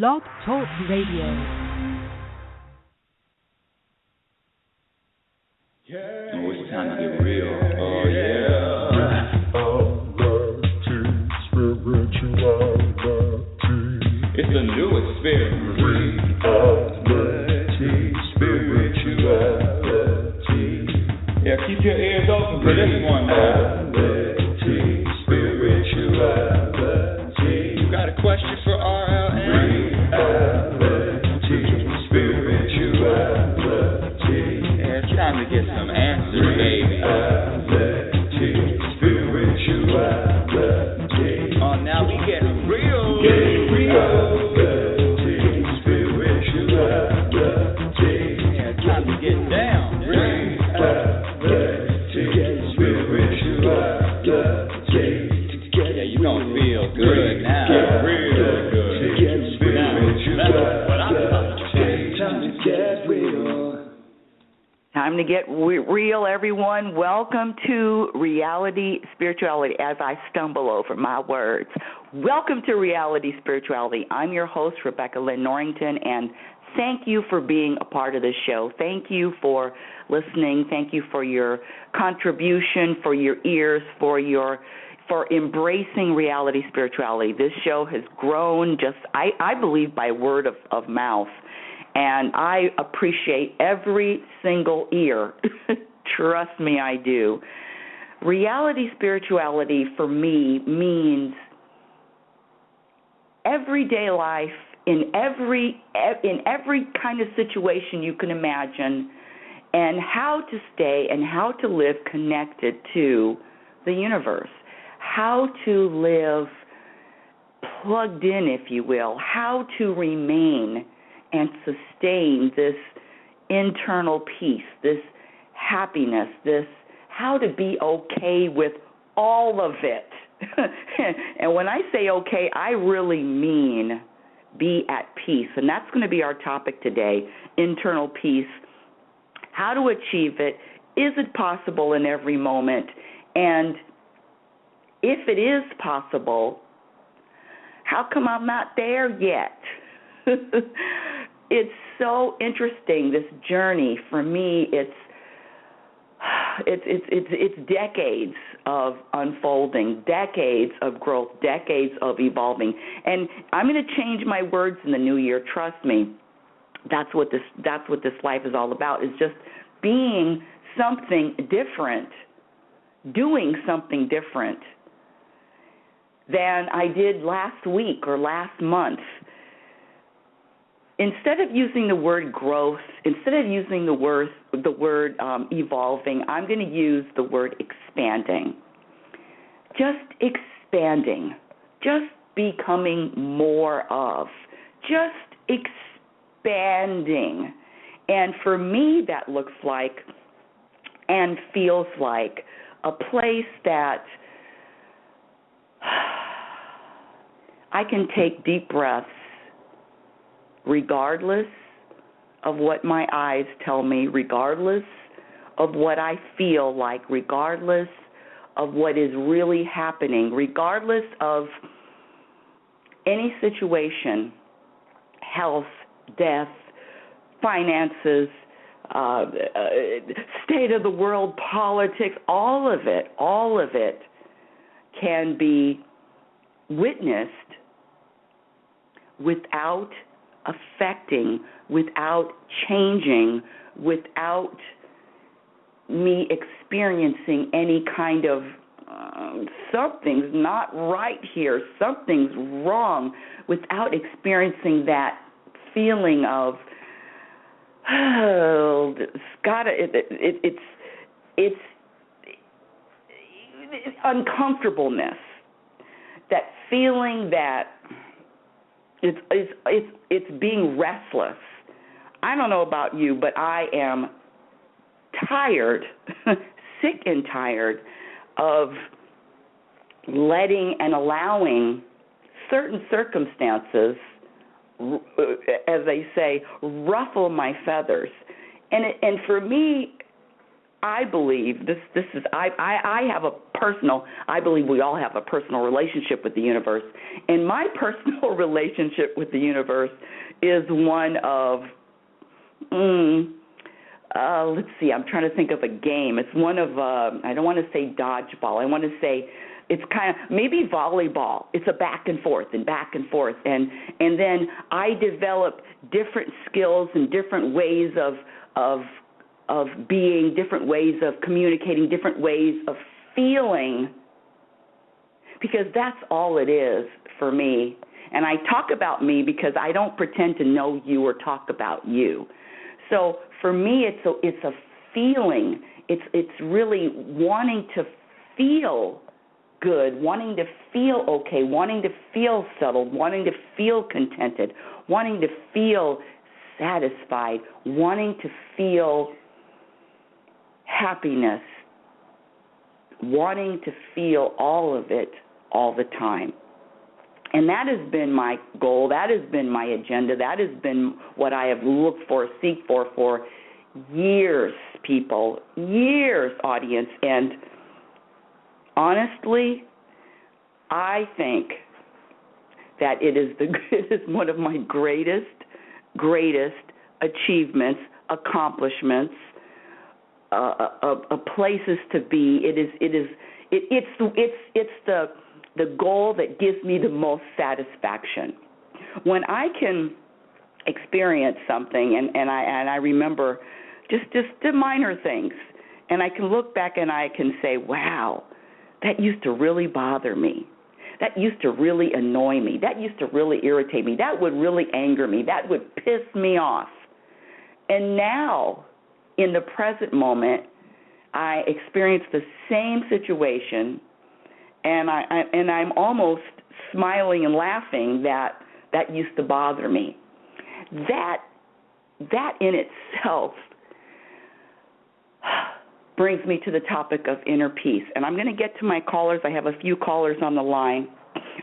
Blog Talk Radio. Oh, it's time to get real. Oh, yeah. It's the new experience. Reality, spirituality. Yeah, keep your ears open for this one now. Reality, spirituality. You got a question for RLN? Reality, spirituality. Yeah, it's time to get some answers, baby. Reality, spirituality. Oh, now we getting real. Getting real. Reality, spirituality. Yeah, it's time to get down. Reality, spirituality. Yeah, you gonna feel good now. Real good. Now, that's what I'm talking about. Time to get real. Time to get real, everyone. Welcome to Reality Spirituality, as I stumble over my words. Welcome to Reality Spirituality. I'm your host, Rebecca Lynn Norrington, and thank you for being a part of this show. Thank you for listening. Thank you for your contribution, for your ears, for embracing Reality Spirituality. This show has grown I believe, by word of mouth. And I appreciate every single ear. Trust me, I do. Reality spirituality for me means everyday life in every kind of situation you can imagine, and how to stay and how to live connected to the universe, how to live plugged in, if you will, how to remain and sustain this internal peace, this happiness, this how to be okay with all of it. And when I say okay, I really mean be at peace. And that's going to be our topic today, internal peace, how to achieve it, is it possible in every moment, and if it is possible, how come I'm not there yet? It's so interesting, this journey. For me, it's decades of unfolding, decades of growth, decades of evolving. And I'm going to change my words in the new year. Trust me. That's what this life is all about, is just being something different, doing something different than I did last week or last month. Instead of using the word growth, instead of using the word evolving, I'm going to use the word expanding. Just expanding, just becoming more of, just expanding. And for me, that looks like and feels like a place that I can take deep breaths regardless of what my eyes tell me, regardless of what I feel like, regardless of what is really happening, regardless of any situation, health, death, finances, state of the world, politics, all of it can be witnessed without affecting, without changing, without me experiencing any kind of something's not right here, something's wrong, without experiencing that feeling of it's uncomfortableness, that feeling that it's being restless. I don't know about you, but I am tired, sick and tired of letting and allowing certain circumstances, as they say, ruffle my feathers. And for me, I believe I believe we all have a personal relationship with the universe. And my personal relationship with the universe is one of, let's see, I'm trying to think of a game. It's one of, I don't want to say dodgeball. I want to say it's kind of maybe volleyball. It's a back and forth. And then I develop different skills and different ways of being, different ways of communicating, different ways of feeling, because that's all it is for me. And I talk about me because I don't pretend to know you or talk about you. So for me, it's a feeling. It's really wanting to feel good, wanting to feel okay, wanting to feel settled, wanting to feel contented, wanting to feel satisfied, wanting to feel happiness, wanting to feel all of it all the time. And that has been my goal. That has been my agenda. That has been what I have looked for, seek for years, people, years, audience. And honestly, I think that it is one of my greatest achievements, accomplishments, places to be. It's the goal that gives me the most satisfaction. When I can experience something, and I remember just the minor things, and I can look back and I can say, wow, that used to really bother me. That used to really annoy me. That used to really irritate me. That would really anger me. That would piss me off. And now, in the present moment, I experience the same situation, and I'm almost smiling and laughing that used to bother me. That in itself brings me to the topic of inner peace. And I'm going to get to my callers. I have a few callers on the line.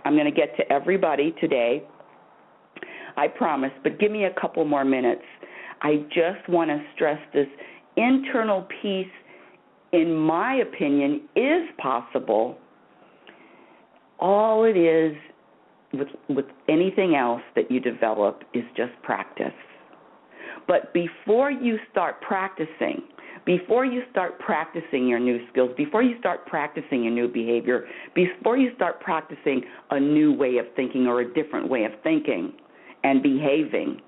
I'm going to get to everybody today, I promise, but give me a couple more minutes. I just want to stress this. Internal peace, in my opinion, is possible. All it is with anything else that you develop is just practice. But before you start practicing your new skills, before you start practicing your new behavior, before you start practicing a new way of thinking or a different way of thinking and behaving,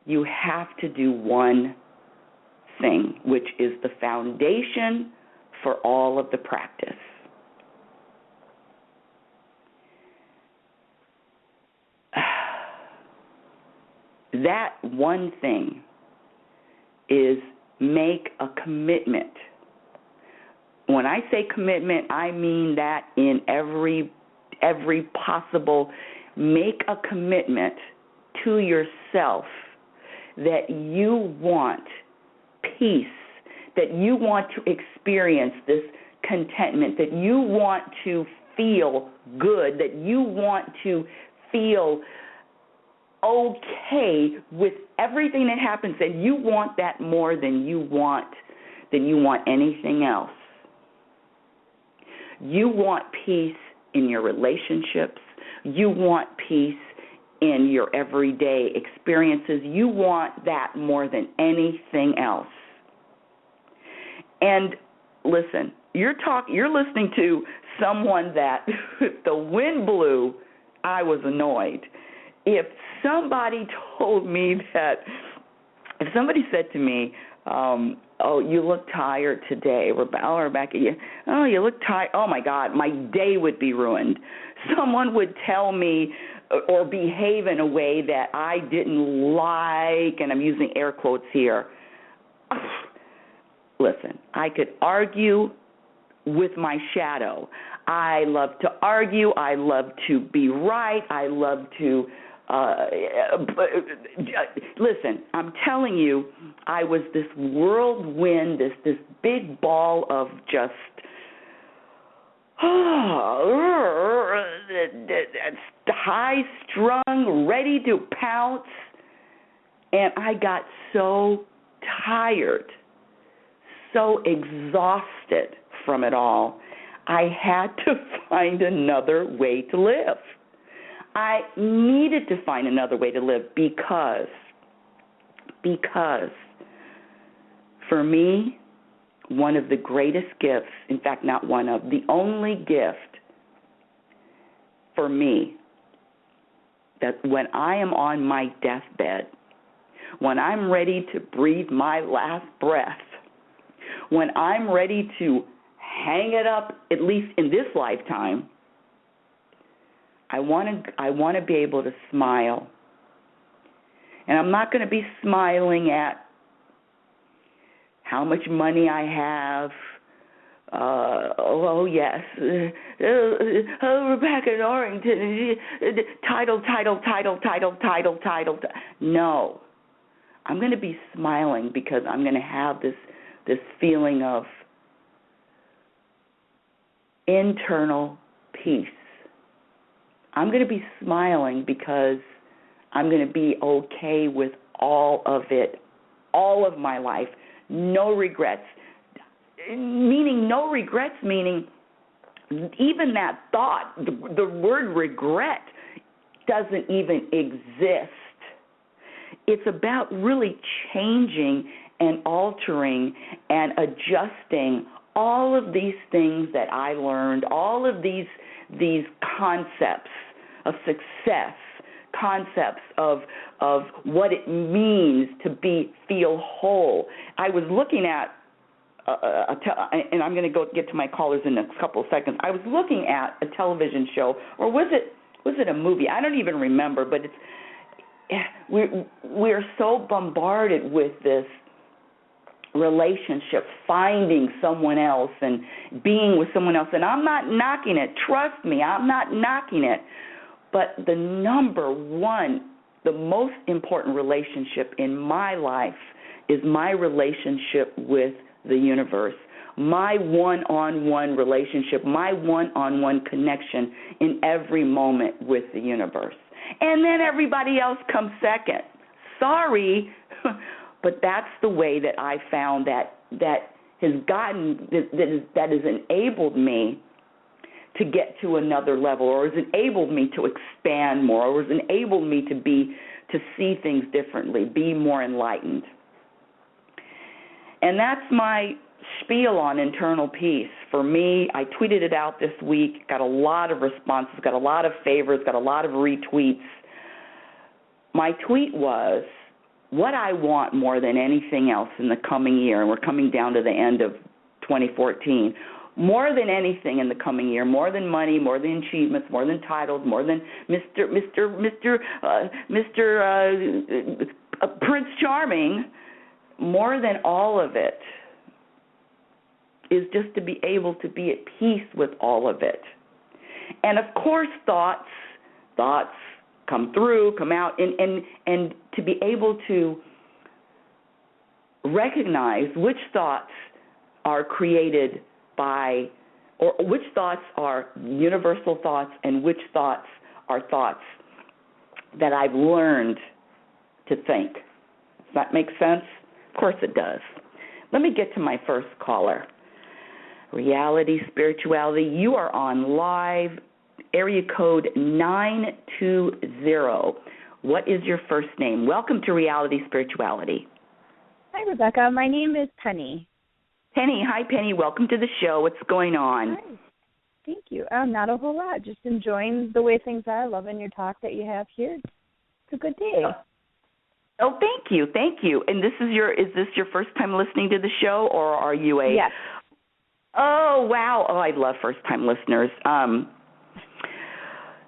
you have to do one thing, which is the foundation for all of the practice. That one thing is make a commitment. When I say commitment, I mean that in every possible, make a commitment to yourself that you want peace, that you want to experience this contentment, that you want to feel good, that you want to feel okay with everything that happens, and you want that more than you want anything else. You want peace in your relationships. You want peace in your everyday experiences. You want that more than anything else. And listen, you're listening to someone that if the wind blew, I was annoyed. If somebody told me that, if somebody said to me, oh, you look tired today, Rebecca, oh, you look tired, oh my God, my day would be ruined. Someone would tell me or behave in a way that I didn't like, and I'm using air quotes here. Listen, I could argue with my shadow. I love to argue. I love to be right. I love to listen, I'm telling you, I was this whirlwind, this big ball of just high-strung, ready to pounce, and I got so tired so exhausted from it all, I had to find another way to live. I needed to find another way to live because for me, one of the greatest gifts, in fact, not one of, the only gift for me, that when I am on my deathbed, when I'm ready to breathe my last breath, when I'm ready to hang it up, at least in this lifetime, I want to be able to smile. And I'm not going to be smiling at how much money I have. Yes. Rebecca Norrington. Title. No. I'm going to be smiling because I'm going to have this feeling of internal peace. I'm going to be smiling because I'm going to be okay with all of it, all of my life, no regrets. Meaning no regrets, meaning even that thought, the word regret doesn't even exist. It's about really changing and altering and adjusting all of these things that I learned, all of these concepts of success, concepts of what it means to feel whole. I was looking at and I'm going to get to my callers in a couple of seconds. I was looking at a television show, or was it a movie? I don't even remember, but we're so bombarded with this relationship, finding someone else and being with someone else. And I'm not knocking it. Trust me, I'm not knocking it. But the number one, the most important relationship in my life is my relationship with the universe, my one-on-one relationship, my one-on-one connection in every moment with the universe. And then everybody else comes second. Sorry, but that's the way that I found that has enabled me to get to another level, or has enabled me to expand more, or has enabled me to see things differently, be more enlightened. And that's my spiel on internal peace. For me, I tweeted it out this week, got a lot of responses, got a lot of favorites, got a lot of retweets. My tweet was, what I want more than anything else in the coming year, and we're coming down to the end of 2014, more than anything in the coming year, more than money, more than achievements, more than titles, more than Mr. Prince Charming, more than all of it is just to be able to be at peace with all of it. And of course thoughts come through, come out, and to be able to recognize which thoughts are created by, or which thoughts are universal thoughts and which thoughts are thoughts that I've learned to think. Does that make sense? Of course it does. Let me get to my first caller. Reality Spirituality, you are on live, area code 920. What is your first name? Welcome to Reality Spirituality. Hi, Rebecca. My name is Penny. Penny, hi, Penny. Welcome to the show. What's going on? Hi. Thank you. Not a whole lot. Just enjoying the way things are. Loving your talk that you have here. It's a good day. Oh, thank you. And is this your first time listening to the show, or are you a? Yes. Oh, wow. Oh, I love first-time listeners.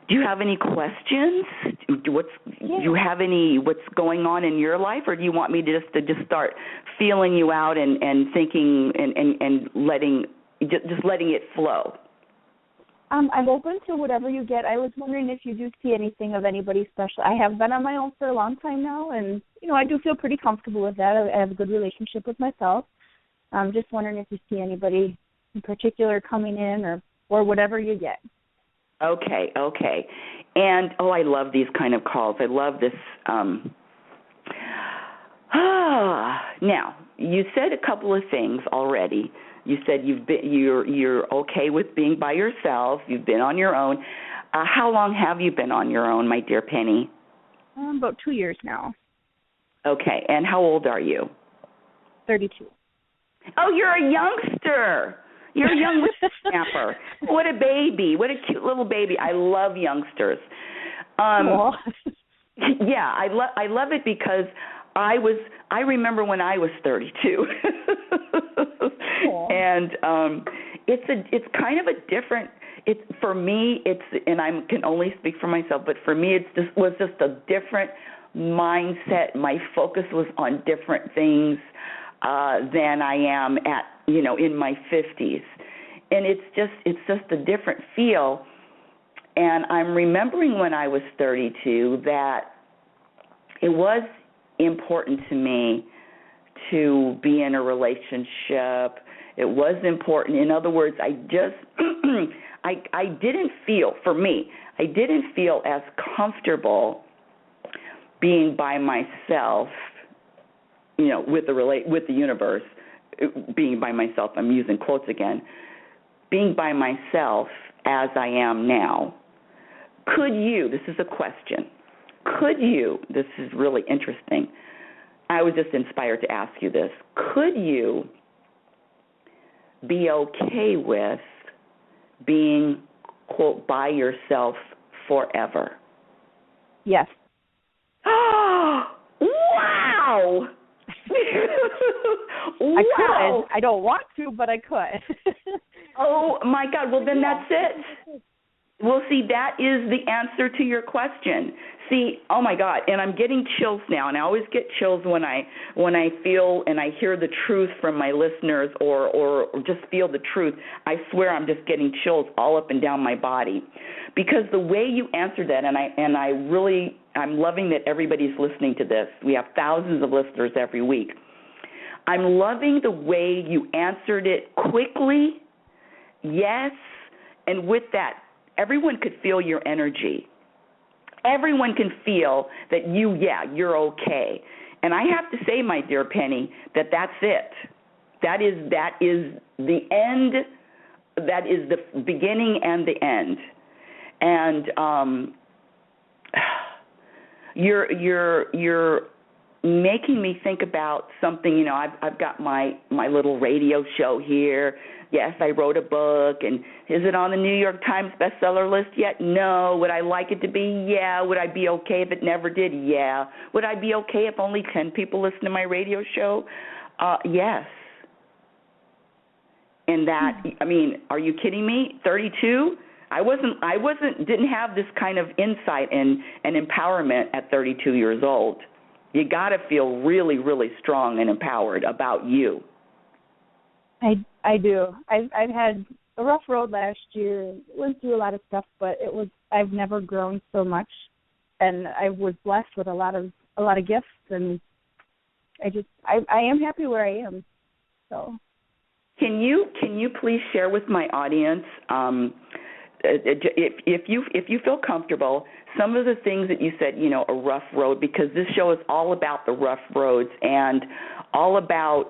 Do you have any questions? Do you have any what's going on in your life, or do you want me to just start feeling you out and thinking and letting it flow? I'm open to whatever you get. I was wondering if you do see anything of anybody special. I have been on my own for a long time now, and I do feel pretty comfortable with that. I have a good relationship with myself. I'm just wondering if you see anybody in particular coming in or whatever you get. Okay. And, I love these kind of calls. I love this. Now, you said a couple of things already. You said you're okay with being by yourself. You've been on your own. How long have you been on your own, my dear Penny? About 2 years now. Okay, and how old are you? 32. Oh, you're a youngster. You're a young whippersnapper. What a baby. What a cute little baby. I love youngsters. Yeah, I love it because I remember when I was 32. And it's kind of a different, for me, and I can only speak for myself, but for me was just a different mindset. My focus was on different things than I am in my 50s. And it's just a different feel. And I'm remembering when I was 32 that it was important to me to be in a relationship. It was important. In other words, I didn't feel, for me, I didn't feel as comfortable being by myself, with the universe, being by myself. I'm using quotes again. Being by myself as I am now. Could you, this is a question, this is really interesting. I was just inspired to ask you this. Could you be okay with being, quote, by yourself forever? Yes. Wow! Wow. I could. I don't want to, but I could. Oh, my God. Well, then that's it. Well, see, that is the answer to your question. See, oh, my God, and I'm getting chills now, and I always get chills when I feel and I hear the truth from my listeners or just feel the truth. I swear I'm just getting chills all up and down my body because the way you answered that, and I'm loving that everybody's listening to this. We have thousands of listeners every week. I'm loving the way you answered it quickly, yes, and with that, everyone could feel your energy. Everyone can feel that you're okay. And I have to say, my dear Penny, that's it. That is the end. That is the beginning and the end. And you're making me think about something. I've got my little radio show here. Yes, I wrote a book, and is it on the New York Times bestseller list yet? No. Would I like it to be? Yeah. Would I be okay if it never did? Yeah. Would I be okay if only 10 people listen to my radio show? Yes. And that, are you kidding me? 32? didn't have this kind of insight and empowerment at 32 years old. You got to feel really, really strong and empowered about you. I do. I've had a rough road last year. Went through a lot of stuff, but I've never grown so much, and I was blessed with a lot of gifts, and I am happy where I am. So, can you please share with my audience, if you feel comfortable, some of the things that you said, a rough road, because this show is all about the rough roads and all about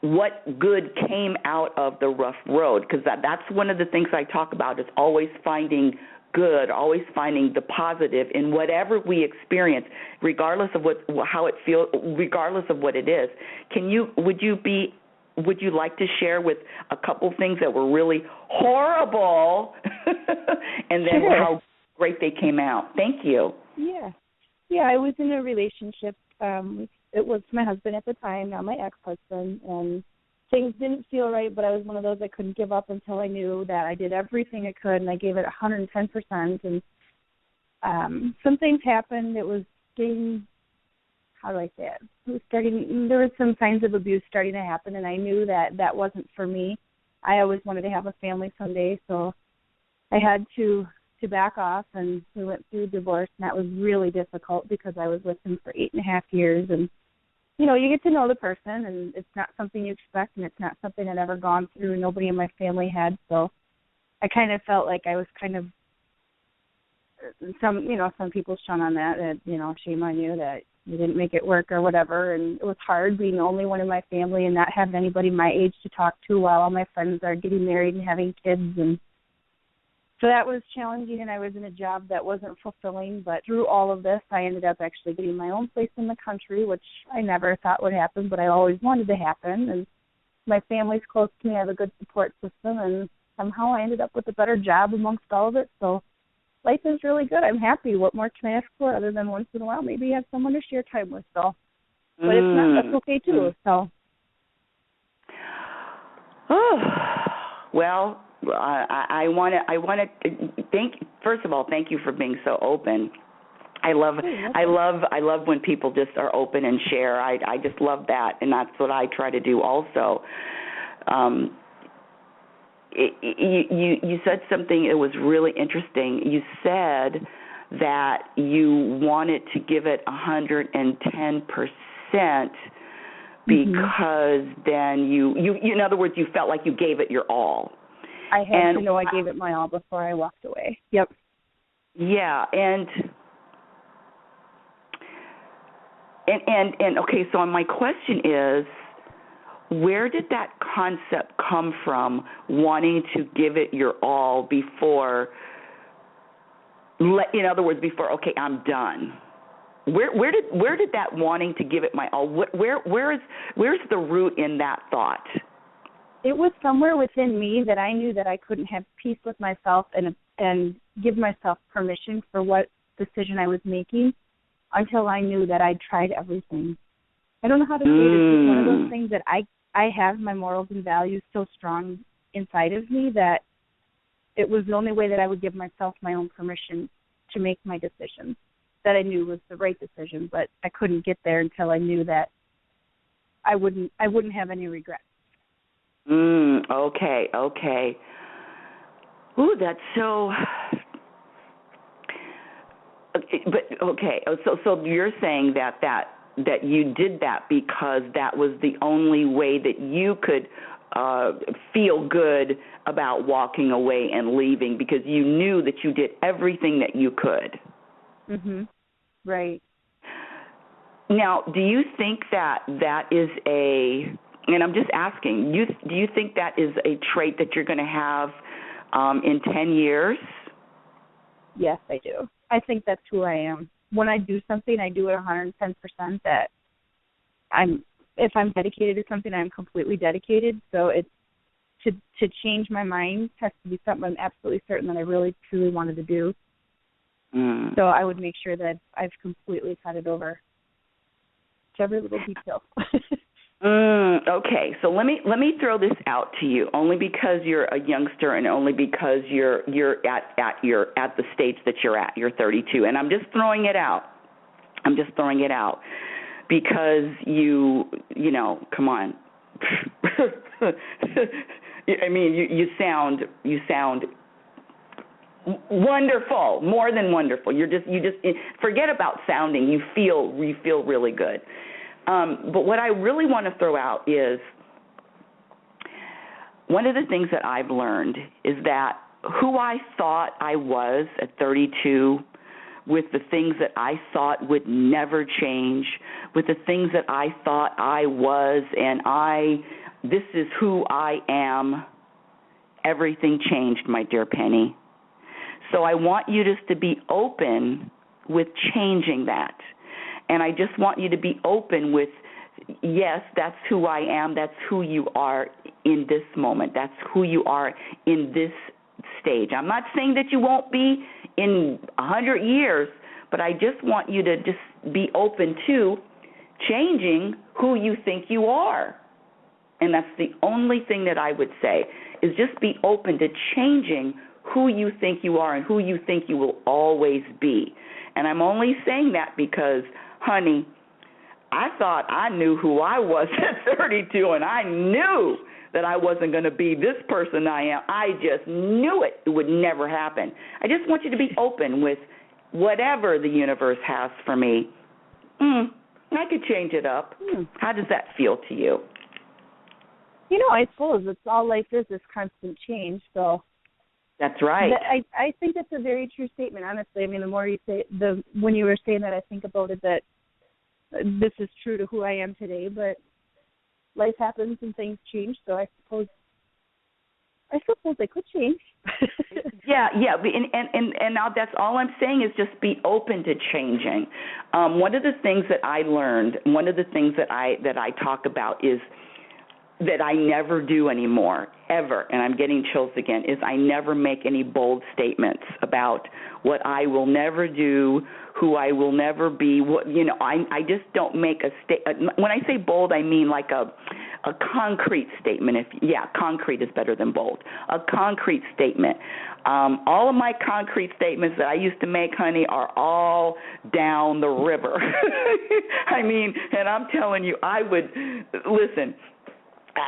what good came out of the rough road, because that's one of the things I talk about is always finding good, always finding the positive in whatever we experience, regardless of how it feels, regardless of what it is. Would you like to share with a couple things that were really horrible and then how great they came out? Thank you. Yeah, I was in a relationship. It was my husband at the time, now my ex-husband, and things didn't feel right, but I was one of those that couldn't give up until I knew that I did everything I could, and I gave it 110%. And some things happened. It was getting, how do I say it? It was there were some signs of abuse starting to happen, and I knew that wasn't for me. I always wanted to have a family someday, so I had to back off, and we went through divorce, and that was really difficult because I was with him for 8.5 years, and you get to know the person, and it's not something you expect, and it's not something I'd ever gone through. Nobody in my family had, so I kind of felt like I was kind of some people shun on that, shame on you that we didn't make it work or whatever, and it was hard being the only one in my family and not having anybody my age to talk to while all my friends are getting married and having kids. And so that was challenging, and I was in a job that wasn't fulfilling. But through all of this, I ended up actually getting my own place in the country, which I never thought would happen, but I always wanted to happen. And my family's close to me. I have a good support system, and somehow I ended up with a better job amongst all of it. So life is really good. I'm happy. What more can I ask for other than once in a while maybe have someone to share time with? So, but if not, that's okay too. So, well, I want to first of all, thank you for being so open. I love when people just are open and share. I just love that, and that's what I try to do also. You said something that was really interesting. You said that you wanted to give it 110% because then you in other words, you felt like you gave it your all. I had to know I gave it my all before I walked away. Yep. Yeah, and okay, so my question is, where did that concept come from, wanting to give it your all before, in other words, before, okay, I'm done? Where did that wanting to give it my all, where's the root in that thought? It was somewhere within me that I knew that I couldn't have peace with myself and give myself permission for what decision I was making until I knew that I'd tried everything. I don't know how to say it. It's just one of those things that I have my morals and values so strong inside of me that it was the only way that I would give myself my own permission to make my decision that I knew was the right decision, but I couldn't get there until I knew that I wouldn't have any regrets. Okay. Ooh, that's so. But okay, so you're saying that you did that because that was the only way that you could feel good about walking away and leaving, because you knew that you did everything that you could. Right. Now, do you think that is and I'm just asking, do you think that is a trait that you're going to have in 10 years? Yes, I do. I think that's who I am. When I do something, I do it 110%. That if I'm dedicated to something, I'm completely dedicated. So it's to change my mind has to be something I'm absolutely certain that I really, truly wanted to do. So I would make sure that I've completely thought it over to every little detail. Okay, so let me throw this out to you, only because you're a youngster and only because you're at the stage that you're at. You're 32, and I'm just throwing it out. Because you know, come on. I mean, you sound wonderful, more than wonderful. You just forget about sounding. You feel really good. But what I really want to throw out is, one of the things that I've learned is that who I thought I was at 32, with the things that I thought would never change, with the things that I thought I was, and this is who I am, everything changed, my dear Penny. So I want you just to be open with changing that. And I just want you to be open with, yes, that's who I am. That's who you are in this moment. That's who you are in this stage. I'm not saying that you won't be in 100 years, but I just want you to just be open to changing who you think you are. And that's the only thing that I would say, is just be open to changing who you think you are and who you think you will always be. And I'm only saying that because, honey, I thought I knew who I was at 32, and I knew that I wasn't going to be this person I am. I just knew it. It would never happen. I just want you to be open with whatever the universe has for me. I could change it up. How does that feel to you? You know, I suppose it's all life is constant change. So that's right. I think that's a very true statement, honestly. I mean, the more you say, when you were saying that, I think about it, that this is true to who I am today, but life happens and things change, so I suppose they could change. Yeah, and now that's all I'm saying is just be open to changing. One of the things that I learned, one of the things that I talk about is that I never do anymore, ever, and I'm getting chills again, is I never make any bold statements about what I will never do, who I will never be. I just don't make a statement. When I say bold, I mean like a concrete statement. Concrete is better than bold. A concrete statement. All of my concrete statements that I used to make, honey, are all down the river. I mean, and I'm telling you, I would, listen,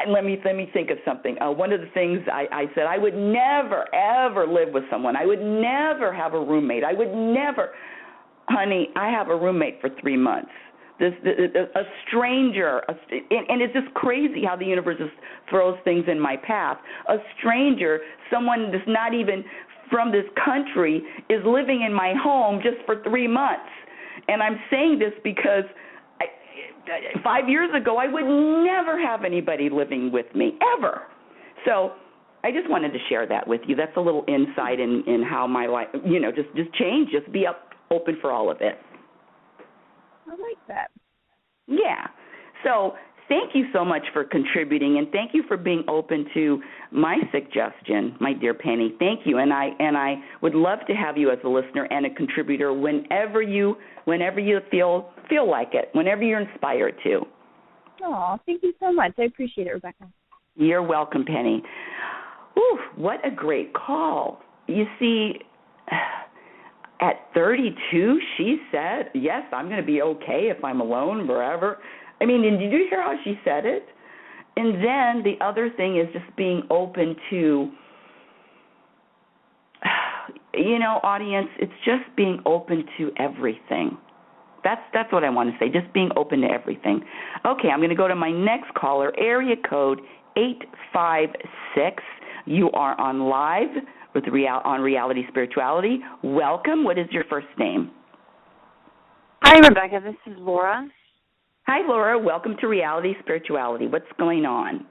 let me think of something. One of the things I said, I would never, ever live with someone. I would never have a roommate. I would never. Honey, I have a roommate for 3 months. A stranger, and it's just crazy how the universe just throws things in my path. A stranger, someone that's not even from this country, is living in my home just for 3 months. And I'm saying this because 5 years ago, I would never have anybody living with me, ever. So I just wanted to share that with you. That's a little insight in how my life, just change, just be open for all of it. I like that. Yeah. So thank you so much for contributing, and thank you for being open to my suggestion, my dear Penny. Thank you, and I would love to have you as a listener and a contributor whenever you feel like it, whenever you're inspired to. Oh, thank you so much. I appreciate it, Rebecca. You're welcome, Penny. Whew, what a great call. You see, at 32, she said, yes, I'm going to be okay if I'm alone forever. I mean, and did you hear how she said it? And then the other thing is just being open to, audience, it's just being open to everything. That's what I want to say, just being open to everything. Okay, I'm going to go to my next caller, area code 856. You are on live on Reality Spirituality. Welcome. What is your first name? Hi, Rebecca. This is Laura. Hi, Laura. Welcome to Reality Spirituality. What's going on?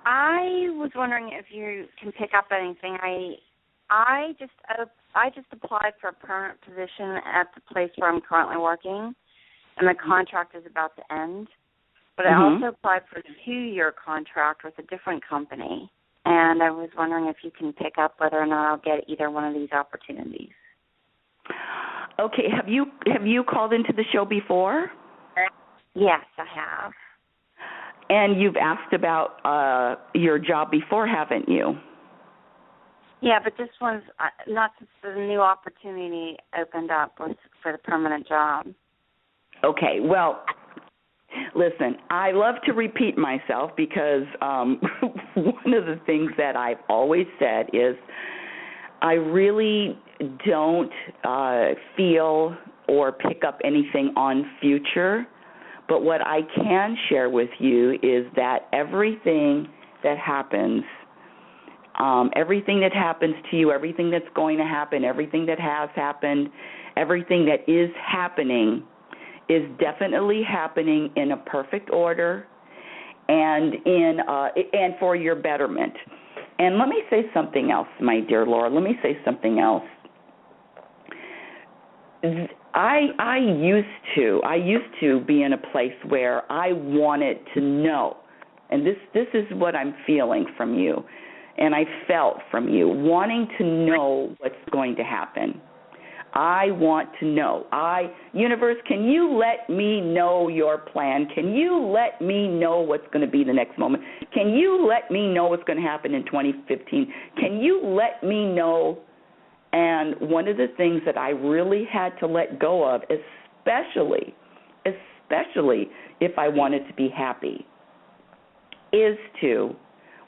I was wondering if you can pick up anything. I just applied for a permanent position at the place where I'm currently working, and the contract is about to end. But I also applied for a 2-year contract with a different company, and I was wondering if you can pick up whether or not I'll get either one of these opportunities. Okay. Have you called into the show before? Yes, I have. And you've asked about your job before, haven't you? Yeah, but this one's not since the new opportunity opened up for the permanent job. Okay, well, listen, I love to repeat myself because one of the things that I've always said is I really don't feel or pick up anything on future, but what I can share with you is that everything that happens to you, everything that's going to happen, everything that has happened, everything that is happening is definitely happening in a perfect order and and for your betterment. And let me say something else, my dear Laura. Let me say something else. I used to be in a place where I wanted to know, and this is what I'm feeling from you, and I felt from you, wanting to know what's going to happen. I want to know. Universe, can you let me know your plan? Can you let me know what's going to be the next moment? Can you let me know what's going to happen in 2015? Can you let me know? And one of the things that I really had to let go of, especially if I wanted to be happy,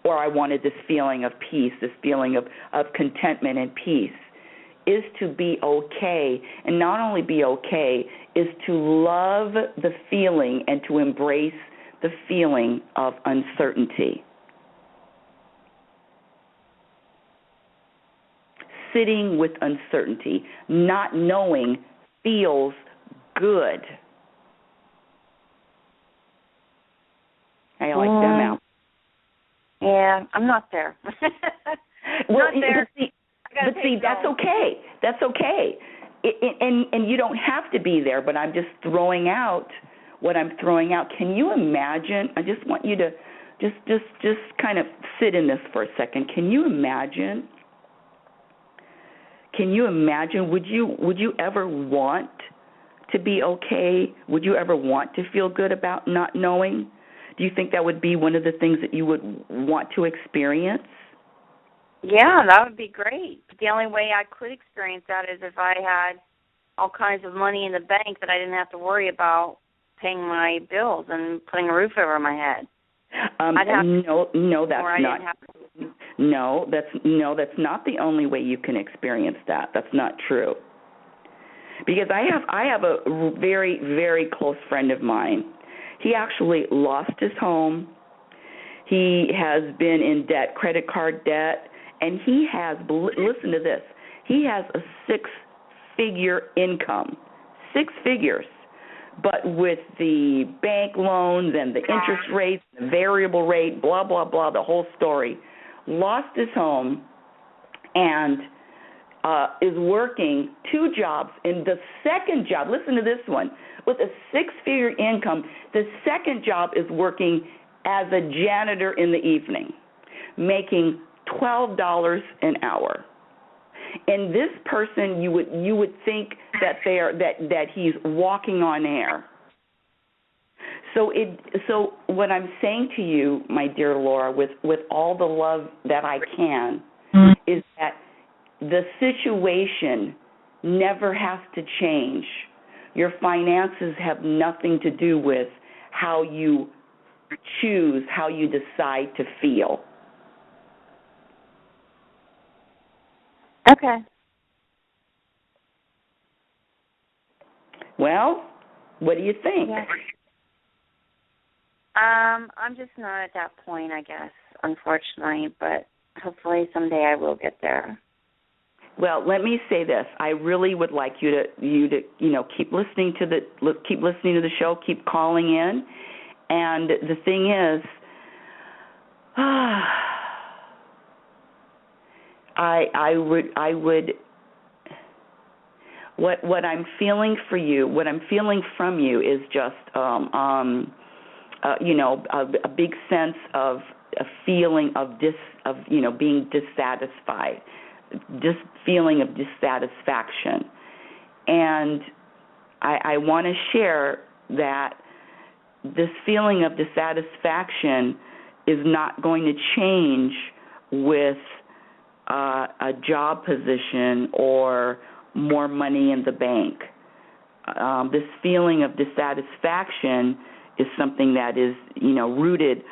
or I wanted this feeling of peace, this feeling of contentment and peace, is to be okay. And not only be okay, is to love the feeling and to embrace the feeling of uncertainty. Sitting with uncertainty, not knowing feels good. How you like them out? Yeah, I'm not there. Well, not there. But see, that's okay. That's okay. And you don't have to be there, but I'm just throwing out what I'm throwing out. Can you imagine? I just want you to just kind of sit in this for a second. Can you imagine? Would you ever want to be okay? Would you ever want to feel good about not knowing? Do you think that would be one of the things that you would want to experience? Yeah, that would be great. But the only way I could experience that is if I had all kinds of money in the bank that I didn't have to worry about paying my bills and putting a roof over my head. That's not the only way you can experience that. That's not true. Because I have a very, very close friend of mine. He actually lost his home. He has been in debt, credit card debt, and he has, listen to this, he has a 6-figure income, 6 figures. But with the bank loans and the interest rates, the variable rate, blah, blah, blah, the whole story, lost his home and is working 2 jobs. In the second job, listen to this one, with a 6-figure income, the second job is working as a janitor in the evening, making $12 an hour. And this person, you would think that he's walking on air. So what I'm saying to you, my dear Laura, with all the love that I can, is that the situation never has to change. Your finances have nothing to do with how you choose, how you decide to feel. Okay. Well, what do you think? Yeah. I'm just not at that point, I guess, unfortunately, but hopefully someday I will get there. Well, let me say this. I really would like you to keep listening to the show, keep calling in. And the thing is, I would what I'm feeling for you, what I'm feeling from you is just a big sense of a feeling of being dissatisfied, this feeling of dissatisfaction. And I want to share that this feeling of dissatisfaction is not going to change with a job position or more money in the bank. This feeling of dissatisfaction is something that is, rooted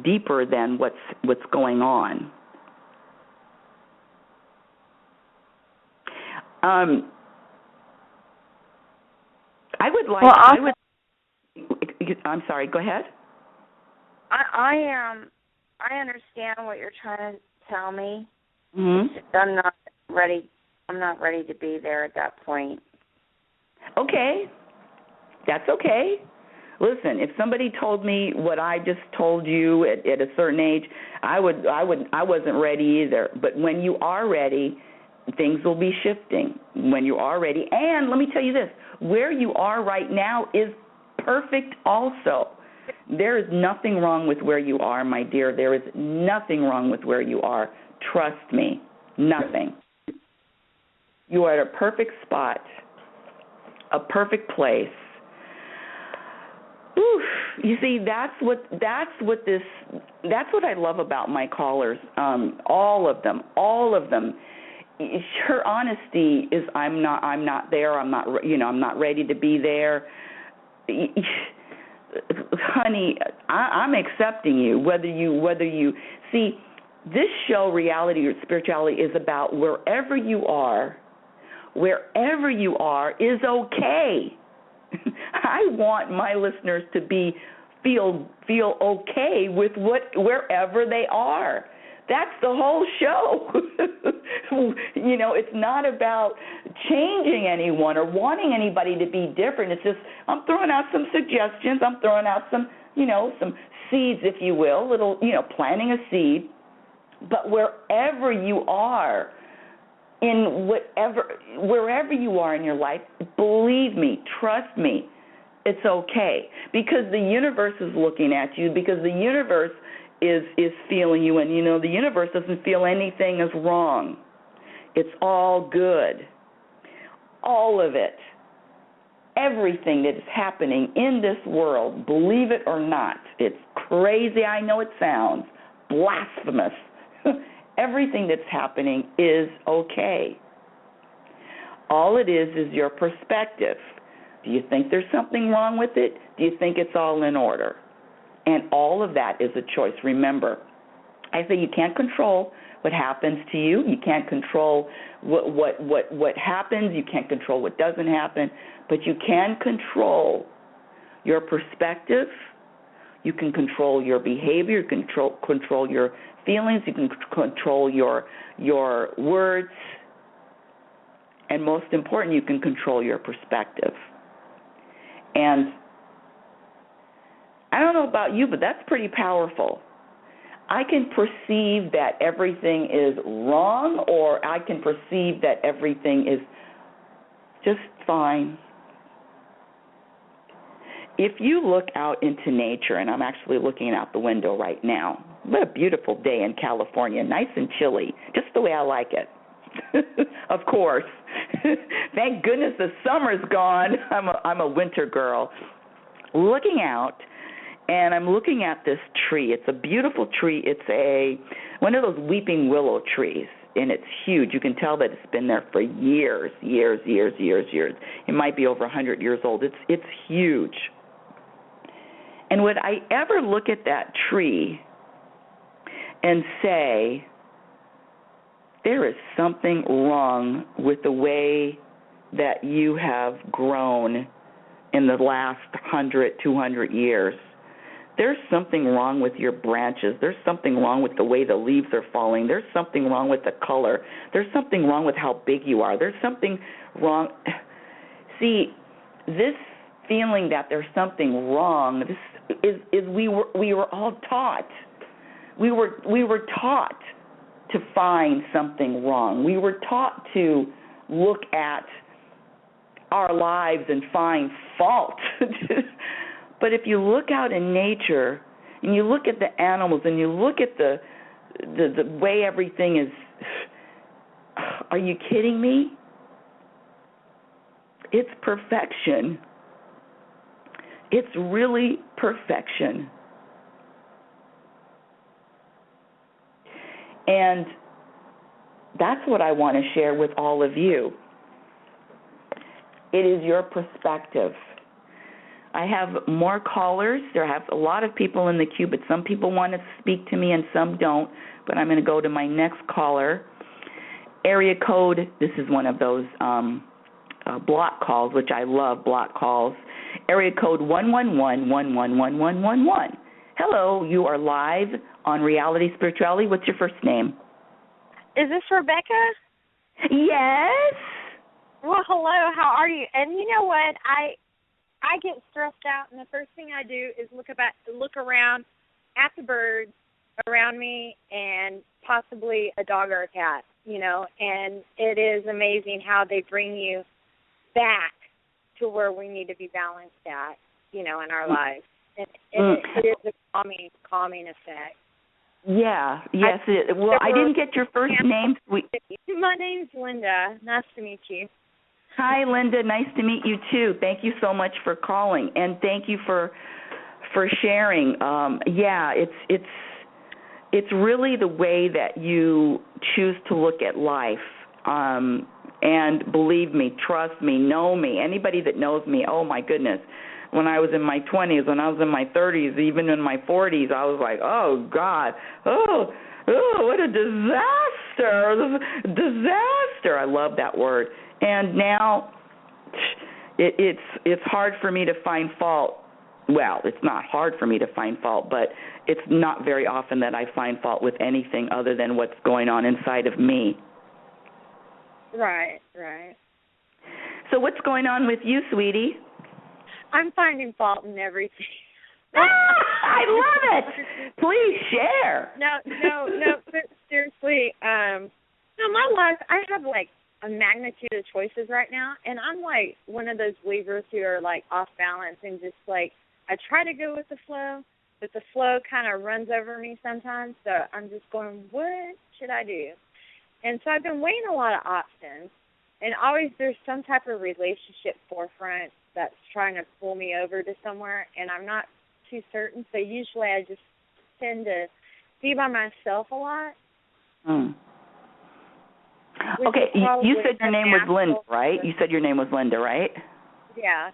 deeper than what's going on. I'm sorry, go ahead. I understand what you're trying to tell me. Mm-hmm. It's just I'm not ready to be there at that point. Okay. That's okay. Listen, if somebody told me what I just told you at a certain age, I wasn't ready either. But when you are ready, things will be shifting. When you are ready, and let me tell you this, where you are right now is perfect also. There is nothing wrong with where you are, my dear. There is nothing wrong with where you are. Trust me, nothing. You are at a perfect spot, a perfect place. Oof. You see, that's what I love about my callers. All of them. Her honesty is, I'm not there. I'm not ready to be there. Honey, I'm accepting you. Whether you see, this show, Reality or Spirituality, is about wherever you are is okay. I want my listeners to feel okay with wherever they are. That's the whole show. It's not about changing anyone or wanting anybody to be different. It's just I'm throwing out some suggestions. I'm throwing out some seeds, if you will, little, planting a seed. But wherever you are, wherever you are in your life, believe me, trust me, it's okay. Because the universe is looking at you, because the universe is feeling you, and the universe doesn't feel anything is wrong. It's all good. All of it. Everything that is happening in this world, believe it or not, it's crazy, I know it sounds blasphemous. Everything that's happening is okay. All it is your perspective. Do you think there's something wrong with it? Do you think it's all in order? And all of that is a choice. Remember, I say you can't control what happens to you. You can't control what happens. You can't control what doesn't happen. But you can control your perspective. You can control your behavior. You can control your feelings. You can control your words. And most important, you can control your perspective. And I don't know about you, but that's pretty powerful. I can perceive that everything is wrong, or I can perceive that everything is just fine. If you look out into nature, and I'm actually looking out the window right now, what a beautiful day in California, nice and chilly, just the way I like it. Of course. Thank goodness the summer's gone. I'm a winter girl. Looking out, and I'm looking at this tree. It's a beautiful tree. It's one of those weeping willow trees, and it's huge. You can tell that it's been there for years. It might be over 100 years old. It's huge. And would I ever look at that tree and say, there is something wrong with the way that you have grown in the last 100, 200 years? There's something wrong with your branches. There's something wrong with the way the leaves are falling. There's something wrong with the color. There's something wrong with how big you are. There's something wrong. See, this feeling that there's something wrong, this is we were all taught. We were taught to find something wrong. We were taught to look at our lives and find fault. But if you look out in nature and you look at the animals and you look at the way everything is, are you kidding me? It's perfection. It's really perfection. And that's what I want to share with all of you. It is your perspective. I have more callers. There have a lot of people in the queue, but some people want to speak to me and some don't. But I'm going to go to my next caller. Area code, this is one of those block calls, which I love, block calls. Area code 111-111-1111. Hello, you are live on Reality Spirituality. What's your first name? Is this Rebecca? Yes. Well, hello. How are you? And you know what? I get stressed out, and the first thing I do is look around at the birds around me and possibly a dog or a cat, and it is amazing how they bring you back to where we need to be balanced at, in our lives. And it is a calming effect. Yeah, yes. Well, I didn't get your first name. My name's Linda. Nice to meet you. Hi, Linda. Nice to meet you, too. Thank you so much for calling, and thank you for sharing. It's really the way that you choose to look at life. And believe me, trust me, know me. Anybody that knows me, oh, my goodness. When I was in my 20s, when I was in my 30s, even in my 40s, I was like, oh, God, oh, what a disaster, disaster. I love that word. And now it's hard for me to find fault. Well, it's not hard for me to find fault, but it's not very often that I find fault with anything other than what's going on inside of me. Right. So what's going on with you, sweetie? I'm finding fault in everything. I love it. Please share. No, seriously. No, my life, I have like a magnitude of choices right now, and I'm like one of those weavers who are like off balance and just like, I try to go with the flow, but the flow kind of runs over me sometimes, so I'm just going, what should I do? And so I've been weighing a lot of options, and always there's some type of relationship forefront that's trying to pull me over to somewhere, and I'm not too certain, so usually I just tend to be by myself a lot. Okay, you said your name was Linda, right? You said your name was Linda, right? Yeah.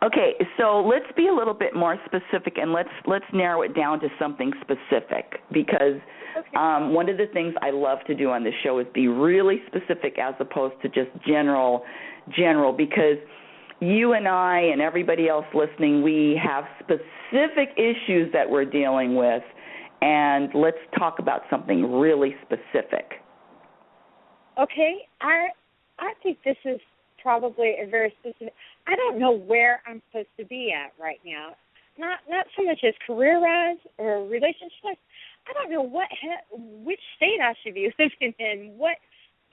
Okay, so let's be a little bit more specific, and let's narrow it down to something specific, because one of the things I love to do on this show is be really specific as opposed to just general, because you and I and everybody else listening, we have specific issues that we're dealing with, and let's talk about something really specific. Okay, I think this is probably a very specific. I don't know where I'm supposed to be at right now. Not so much as career-wise or relationship. I don't know which state I should be living in.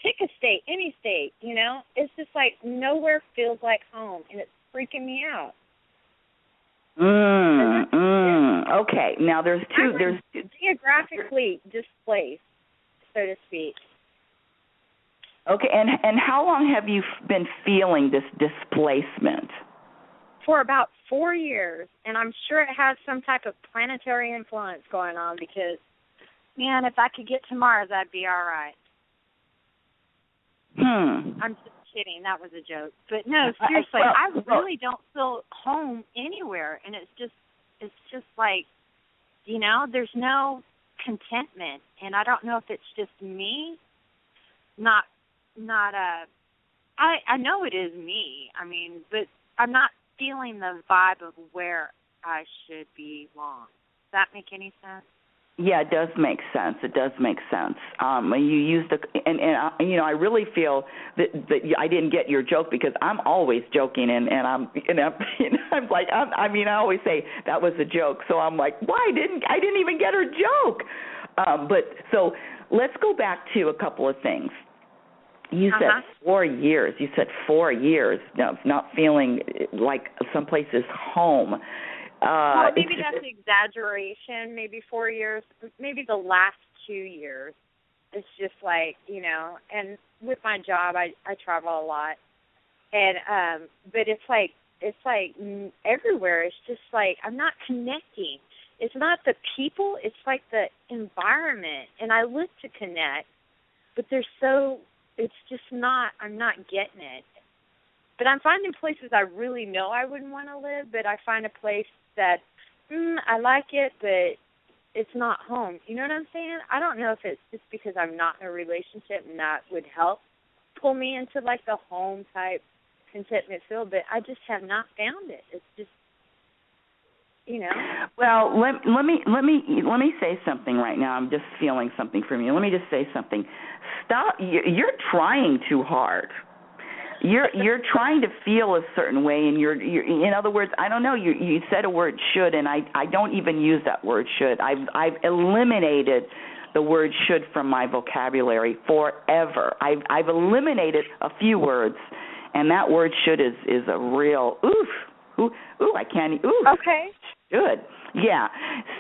Pick a state, any state. You know, it's just like nowhere feels like home, and it's freaking me out. Okay, now there's two. There's geographically displaced, so to speak. Okay, and how long have you been feeling this displacement? For about 4 years, and I'm sure it has some type of planetary influence going on because, man, if I could get to Mars, I'd be all right. I'm just kidding. That was a joke. But no, seriously, I really don't feel home anywhere, and it's just like, you know, there's no contentment, and I don't know if it's just me, I know it is me. I mean, but I'm not feeling the vibe of where I should belong. Does that make any sense? Yeah, it does make sense. It does make sense. You use and you know, I really feel that I didn't get your joke because I'm always joking, and I'm like, I always say that was a joke. So I'm like, I didn't even get her joke. But so let's go back to a couple of things. You said 4 years. You said 4 years of not feeling like someplace is home. Well, maybe that's an exaggeration. Maybe 4 years. Maybe the last 2 years. It's just like, you know, and with my job, I travel a lot, and but it's like everywhere. It's just like I'm not connecting. It's not the people. It's like the environment, and I look to connect, but it's just not, I'm not getting it. But I'm finding places I really know I wouldn't want to live, but I find a place that, I like it, but it's not home. You know what I'm saying? I don't know if it's just because I'm not in a relationship and that would help pull me into like the home type contentment feel, but I just have not found it. It's just, you know. Well, let me say something right now. I'm just feeling something from you. Let me just say something. Stop. You're trying too hard. You're trying to feel a certain way, and you're in other words, I don't know. You said a word should, and I don't even use that word should. I've eliminated the word should from my vocabulary forever. I've eliminated a few words, and that word should is a real oof. Ooh, I can't. Ooh. Okay. Good. Yeah.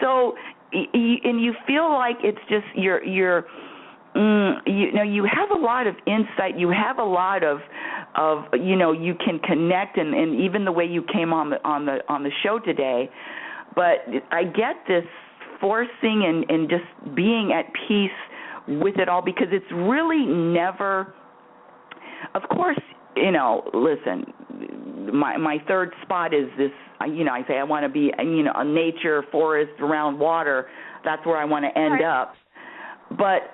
So, and you feel like it's just you know, you have a lot of insight. You have a lot of you know, you can connect, and even the way you came on the show today. But I get this forcing and just being at peace with it all, because it's really never. Of course, you know, listen, my third spot is this, you know, I say I want to be, you know, a nature, forest, around water. That's where I want to end up. But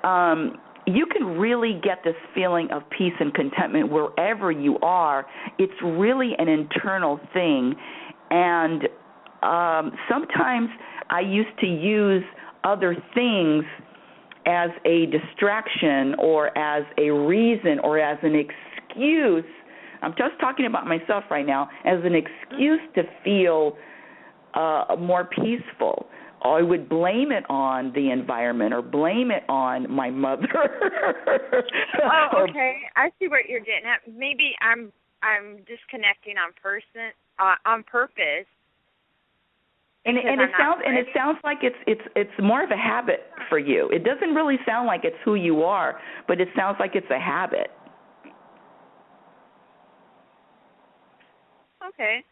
you can really get this feeling of peace and contentment wherever you are. It's really an internal thing. And sometimes I used to use other things as a distraction or as a reason or as an excuse. I'm just talking about myself right now, as an excuse to feel more peaceful. I would blame it on the environment or blame it on my mother. Oh, okay. I see what you're getting at. Maybe I'm disconnecting on purpose. And it sounds like it's more of a habit for you. It doesn't really sound like it's who you are, but it sounds like it's a habit. Okay.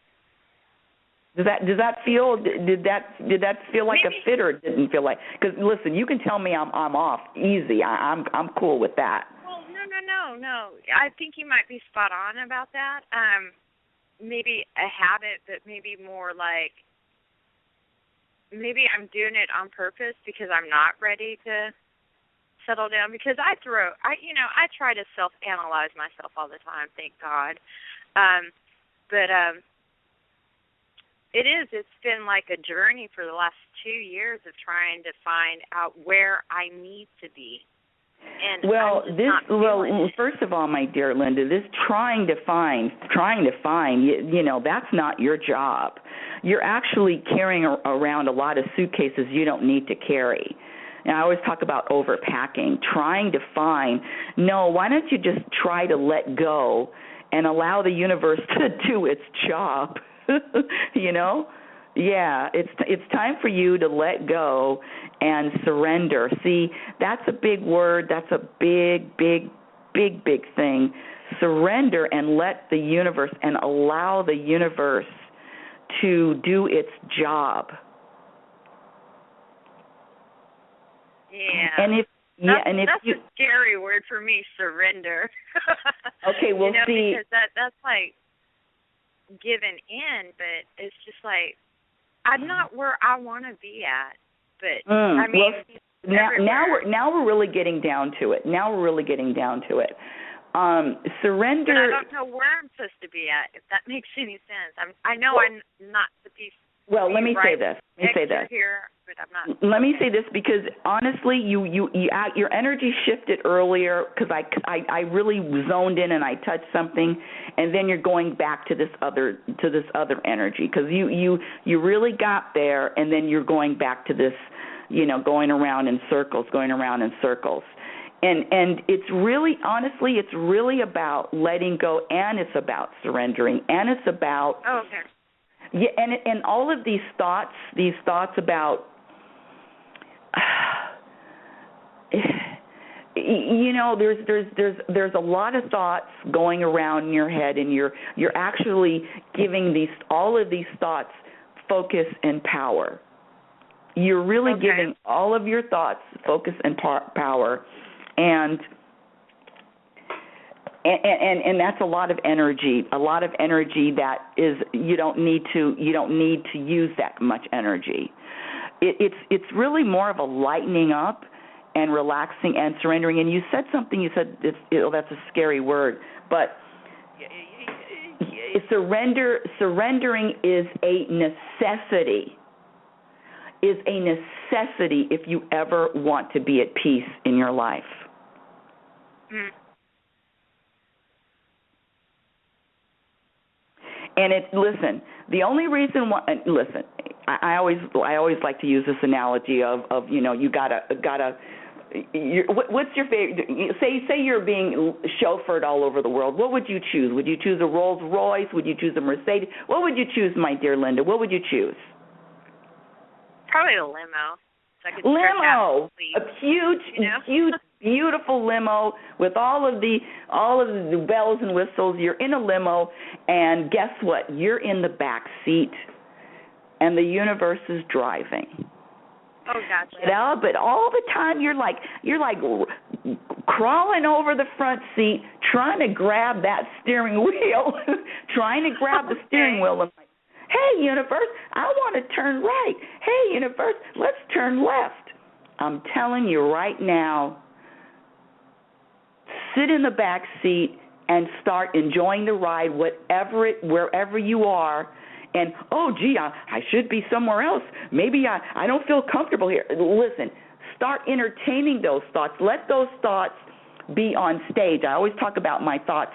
Did that feel like Maybe. a fit, or didn't feel like? Because listen, you can tell me I'm off easy. I'm cool with that. Well, no. I think you might be spot on about that. Maybe a habit, but maybe more like maybe I'm doing it on purpose because I'm not ready to settle down. Because I try to self-analyze myself all the time. Thank God. It's been like a journey for the last 2 years of trying to find out where I need to be. And first of all, my dear Linda, this trying to find, that's not your job. You're actually carrying around a lot of suitcases you don't need to carry. And I always talk about overpacking, trying to find. No, why don't you just try to let go and allow the universe to do its job? Yeah, it's time for you to let go and surrender. See, that's a big word. That's a big thing. Surrender and let the universe and allow the universe to do its job. Yeah. That's a scary word for me, surrender. Okay, well, see, because that's like given in, but it's just like I'm not where I want to be at. But now we're really getting down to it. Surrender. But I don't know where I'm supposed to be at. If that makes any sense, I'm not the piece. Well, let me say this. Here, but I'm not. Let me say this because honestly, your energy shifted earlier because I really zoned in and I touched something, and then you're going back to this other energy because you really got there, and then you're going back to this, going around in circles. And it's really, honestly, it's really about letting go, and it's about surrendering, and it's about. Oh, okay. Yeah, and all of these thoughts about, there's a lot of thoughts going around in your head, and you're actually giving all of these thoughts focus and power. You're really giving all of your thoughts focus and power, and that's a lot of energy that is you don't need to use that much energy. It's really more of a lightening up and relaxing and surrendering. And you said something. You said that's a scary word, but surrendering is a necessity. If you ever want to be at peace in your life. Mm. And the only reason why, I always like to use this analogy of you gotta what's your favorite? Say you're being chauffeured all over the world. What would you choose? Would you choose a Rolls Royce? Would you choose a Mercedes? What would you choose, my dear Linda? What would you choose? Probably a limo. So I could limo, a huge, beautiful limo with all of the bells and whistles. You're in a limo, and guess what? You're in the back seat, and the universe is driving. Oh, gotcha. But all the time you're like crawling over the front seat, trying to grab that steering wheel, and like, hey, universe, I want to turn right. Hey, universe, let's turn left. I'm telling you right now, sit in the back seat and start enjoying the ride, wherever you are. And, oh, gee, I should be somewhere else. Maybe I don't feel comfortable here. Listen, start entertaining those thoughts. Let those thoughts be on stage. I always talk about my thoughts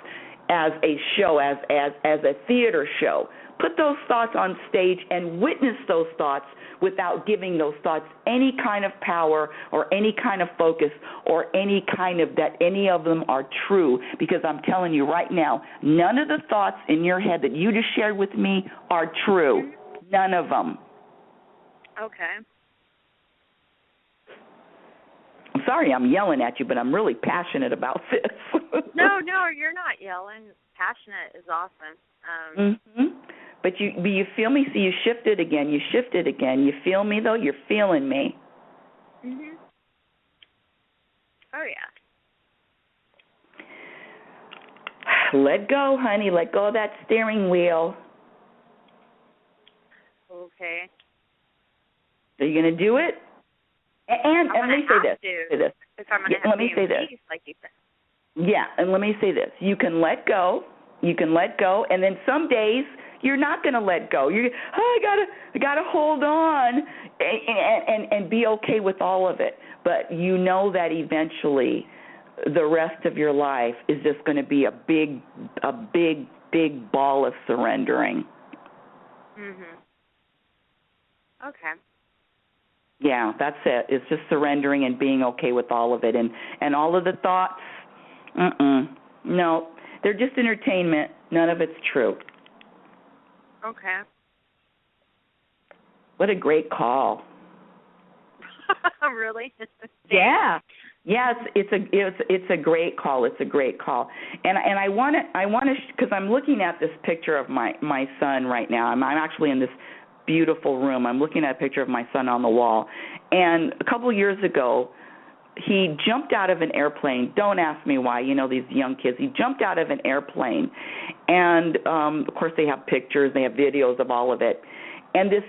as a show, as a theater show. put those thoughts on stage and witness those thoughts without giving those thoughts any kind of power or any kind of focus or any kind of that any of them are true. Because I'm telling you right now, none of the thoughts in your head that you just shared with me are true. None of them. Okay. I'm sorry I'm yelling at you, but I'm really passionate about this. No, you're not yelling. Passionate is awesome. But you feel me? See, you shifted again. You You feel me, though? You're feeling me. Oh, yeah. Let go, honey. Let go of that steering wheel. Okay. Are you going to do it? And let me say this. Let me say this. Like you said. Yeah, and let me say this. You can let go, and then some days you're not going to let go. I gotta hold on and be okay with all of it. But you know that eventually the rest of your life is just going to be a big ball of surrendering. Okay. Yeah, that's it. It's just surrendering and being okay with all of it. And all of the thoughts, no, they're just entertainment. None of it's true. Okay. What a great call. Really? Yeah. Yes, it's a great call. It's a great call. And I want to because I'm looking at this picture of my son right now. I'm actually in this beautiful room. I'm looking at a picture of my son on the wall. And a couple of years ago, he jumped out of an airplane. Don't ask me why. You know, these young kids. He jumped out of an airplane. And, of course, they have pictures. They have videos of all of it. And his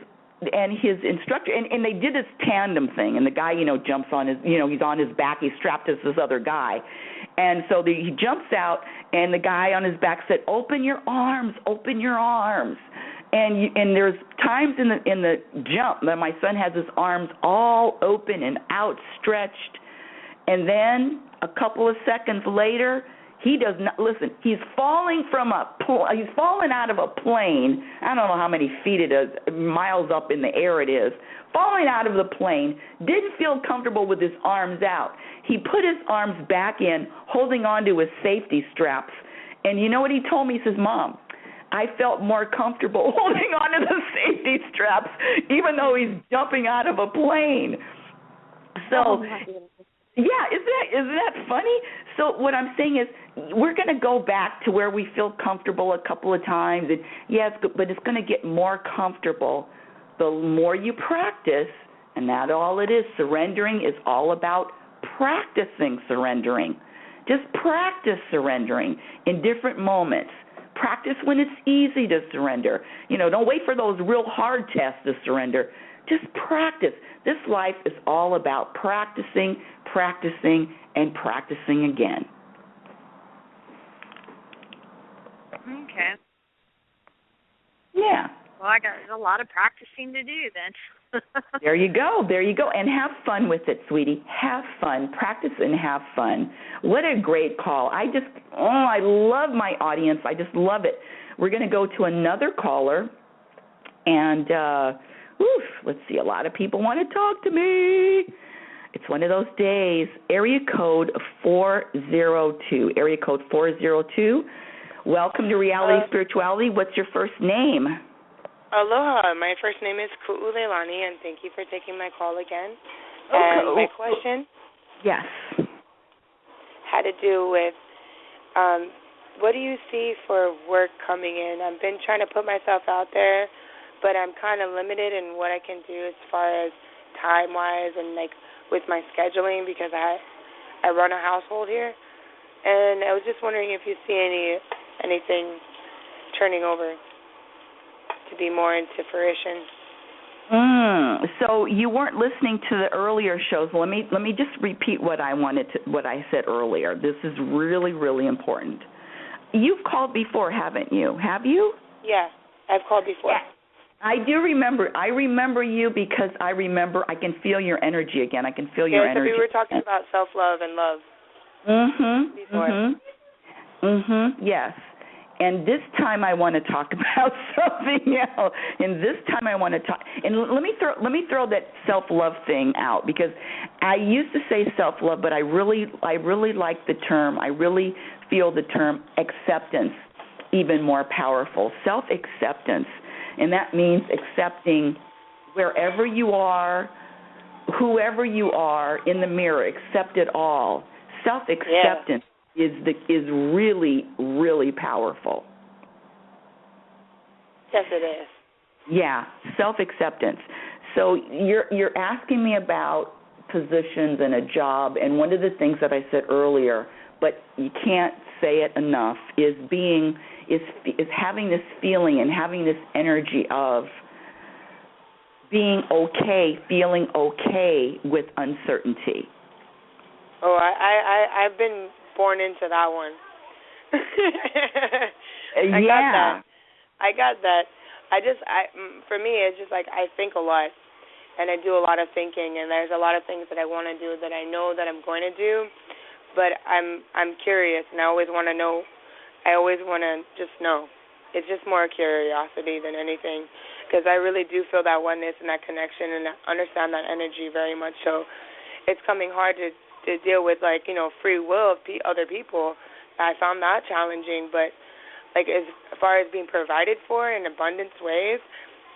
instructor, and they did this tandem thing. And the guy, jumps on his, he's on his back. He's strapped to this other guy. And so he jumps out, and the guy on his back said, open your arms, open your arms. And there's times in the jump that my son has his arms all open and outstretched, and then a couple of seconds later, he does not listen. He's falling he's falling out of a plane. I don't know how many feet it is, miles up in the air it is. Falling out of the plane, didn't feel comfortable with his arms out. He put his arms back in, holding on to his safety straps. And you know what he told me? He says, Mom, I felt more comfortable holding on to the safety straps, even though he's jumping out of a plane. So, yeah, isn't that funny? So what I'm saying is we're going to go back to where we feel comfortable a couple of times. And yes, but it's going to get more comfortable the more you practice, and that's all it is. Surrendering is all about practicing surrendering. Just practice surrendering in different moments. Practice when it's easy to surrender. Don't wait for those real hard tests to surrender. Just practice. This life is all about practicing, and practicing again. Okay. Yeah. Well, I got a lot of practicing to do then. There you go. And have fun with it, sweetie. Have fun. Practice and have fun. What a great call. I love my audience. I just love it. We're going to go to another caller. And, let's see. A lot of people want to talk to me. It's one of those days. Area code 402. Area code 402. Welcome to Reality Spirituality. What's your first name? Aloha. My first name is Ku'ulelani, and thank you for taking my call again. And my question had to do with what do you see for work coming in? I've been trying to put myself out there, but I'm kind of limited in what I can do as far as time-wise and, with my scheduling because I run a household here. And I was just wondering if you see anything turning over to be more into fruition. So you weren't listening to the earlier shows. Let me just repeat what I said earlier. This is really, really important. You've called before, haven't you? Have you? Yeah, I've called before. Yeah. I do remember. I remember you because I can feel your energy again. I can feel your energy. Yeah, so we were talking about self-love and love before. Yes. And this time I want to talk about something else. And this time I want to talk. And let me throw that self-love thing out, because I used to say self-love, but I really like the term. I really feel the term acceptance even more powerful. Self-acceptance, and that means accepting wherever you are, whoever you are in the mirror. Accept it all. Self-acceptance. Yeah. Is really, really powerful. Yes, it is. Yeah, self-acceptance. So you're asking me about positions and a job, and one of the things that I said earlier, but you can't say it enough, is having this feeling and having this energy of being okay, feeling okay with uncertainty. Oh, I've been born into that one. I got that. For me, it's just like I think a lot, and I do a lot of thinking, and there's a lot of things that I want to do that I know that I'm going to do, but I'm curious, and I always want to know. I always want to just know. It's just more curiosity than anything, because I really do feel that oneness and that connection, and understand that energy very much. So it's coming hard to deal with, like, free will of other people. I found that challenging, but like as far as being provided for in abundance ways,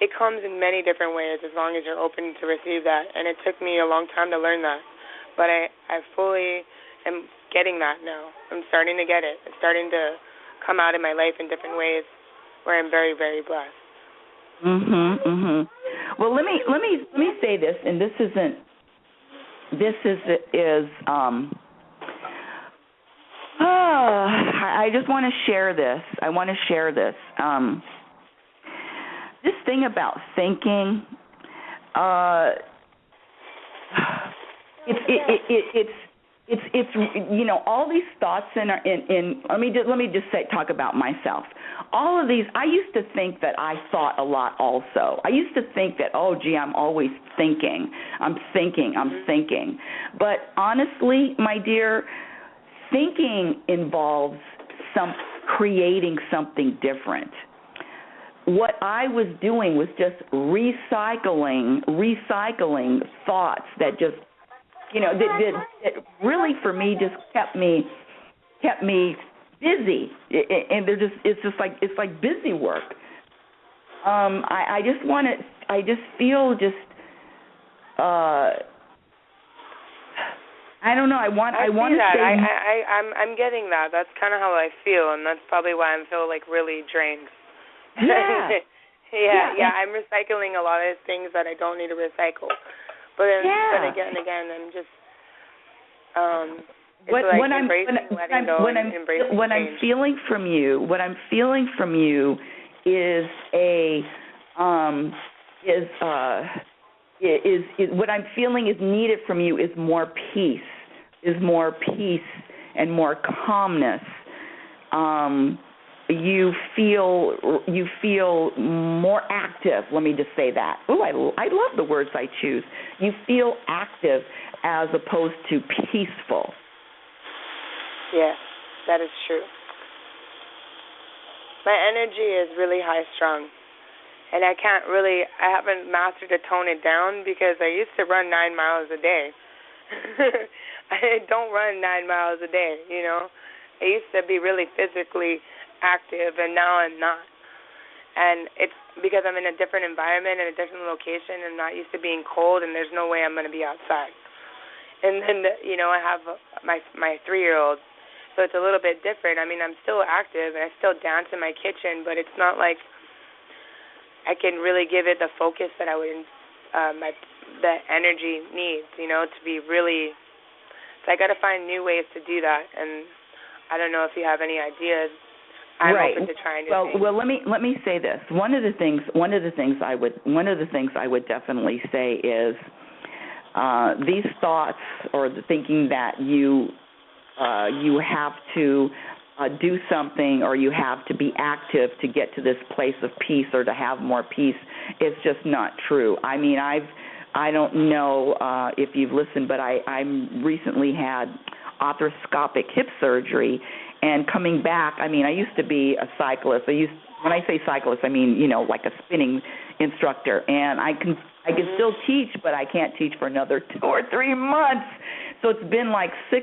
it comes in many different ways as long as you're open to receive that. And it took me a long time to learn that, but I fully am getting that now. I'm starting to get it. It's starting to come out in my life in different ways where I'm very, very blessed. Well, let me say this, and this is I just want to share this. I want to share this. This thing about thinking, it's all these thoughts in let me just talk about myself. All of these, I used to think that I thought a lot also. I used to think that, I'm always thinking. I'm thinking. But honestly, my dear, thinking involves creating something different. What I was doing was just recycling thoughts that just, that really for me just kept me busy, and it's like busy work. I don't know. I want to that. say. I'm getting that. That's kind of how I feel, and that's probably why I feel like really drained. Yeah. yeah. I'm recycling a lot of things that I don't need to recycle, but then again, I'm just what I'm feeling from you. What I'm feeling from you is what I'm feeling is needed from you is more peace and more calmness. You feel more active. Let me just say that. Oh, I love the words I choose. You feel active as opposed to peaceful. Yes, that is true. My energy is really high strung. And I haven't mastered to tone it down, because I used to run 9 miles a day. I don't run 9 miles a day, I used to be really physically active, and now I'm not. And it's because I'm in a different environment, in a different location, and not used to being cold, and there's no way I'm going to be outside. And then, I have my 3-year-old, so it's a little bit different. I mean, I'm still active, and I still dance in my kitchen, but it's not like I can really give it the focus that I would, the energy needs, to be really. So I got to find new ways to do that, and I don't know if you have any ideas. I'm open to trying new things. Well, let me say this. One of the things I would definitely say is these thoughts, or the thinking that you have to do something, or you have to be active to get to this place of peace, or to have more peace, is just not true. I mean, I don't know if you've listened, but I recently had arthroscopic hip surgery, And coming back, I mean, I used to be a cyclist. When I say cyclist, I mean, like a spinning instructor. And I can still teach, but I can't teach for another 2 or 3 months. So it's been like 3